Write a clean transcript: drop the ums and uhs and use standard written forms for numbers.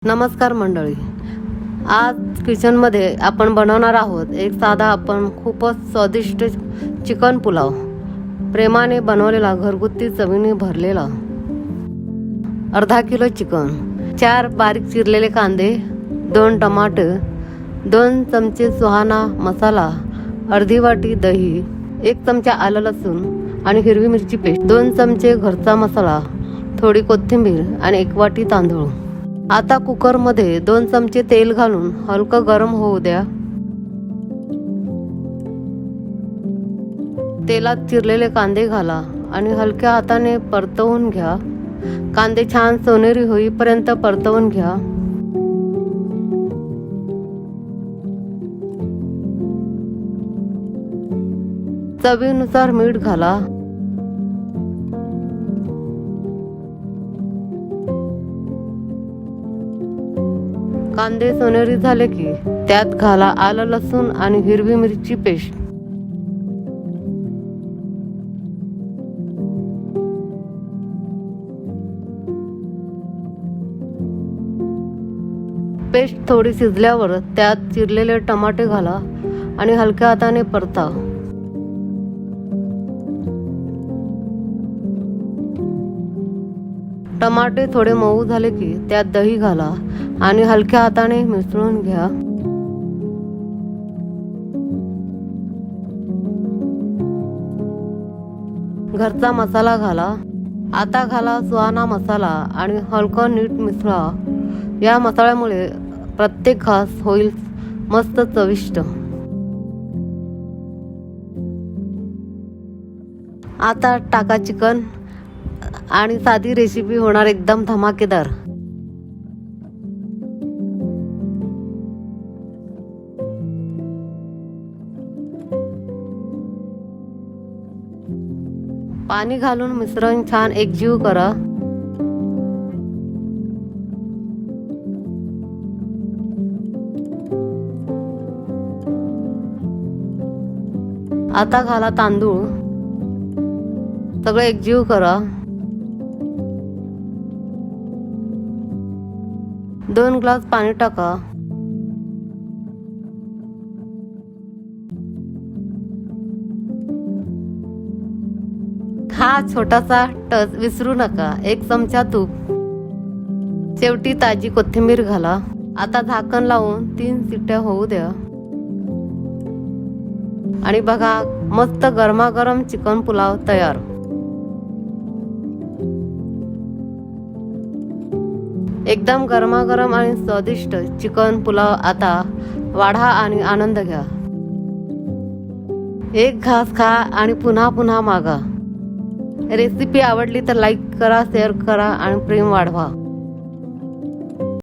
नमस्कार मंडळी, आज किचनमध्ये आपण बनवणार आहोत एक साधा आपण खूपच स्वादिष्ट चिकन पुलाव. प्रेमाने बनवलेला, घरगुती चवीने भरलेला. अर्धा किलो चिकन, 4 बारीक चिरलेले कांदे, 2 टमाटे, 2 चमचे सुहाना मसाला, अर्धी वाटी दही, 1 चमचा आलं लसूण आणि हिरवी मिरची पेस्ट, 2 चमचे घरचा मसाला, थोडी कोथिंबीर आणि 1 वाटी तांदूळ. आता कुकरमध्ये 2 चमचे तेल घालून हलकं गरम होऊ द्या. तेलात चिरलेले कांदे घाला आणि हलक्या हाताने परतवून घ्या. कांदे छान सोनेरी होईपर्यंत परतवून घ्या. चवीनुसार मीठ घाला. कांदे सोनेरी झाले की त्यात घाला आलं लसूण आणि हिरवी मिरची पेस्ट. पेस्ट थोडी शिजल्यावर त्यात चिरलेले टमाटे घाला आणि हलक्या हाताने परता. टमाटे थोडे मऊ झाले की त्यात दही घाला आणि हलक्या हाताने मिसळून घ्या. घरचा मसाला घाला. आता घाला सुहाना मसाला आणि हलकं नीट मिसळा. या मसाल्यामुळे प्रत्येक घास होईल मस्त चविष्ट. आता टाका चिकन आणि साधी रेसिपी होणार एकदम धमाकेदार. पाणी घालून मिश्रण छान एकजीव करा. आता घाला तांदूळ. सगळं एकजीव करा. 2 ग्लास पाणी टाका. हा छोटासा टच विसरू नका. 1 चमचा तूप. शेवटी ताजी कोथिंबीर घाला. आता झाकण लावून 3 शिट्ट्या होऊ द्या. आणि बघा, मस्त गरमागरम चिकन पुलाव तयार. एकदम गरमागरम आणि स्वादिष्ट चिकन पुलाव. आता वाढा आणि आनंद घ्या. एक घास खा आणि पुन्हा पुन्हा मागा. रेसिपी आवडली तर लाईक करा, शेअर करा आणि प्रेम वाढवा.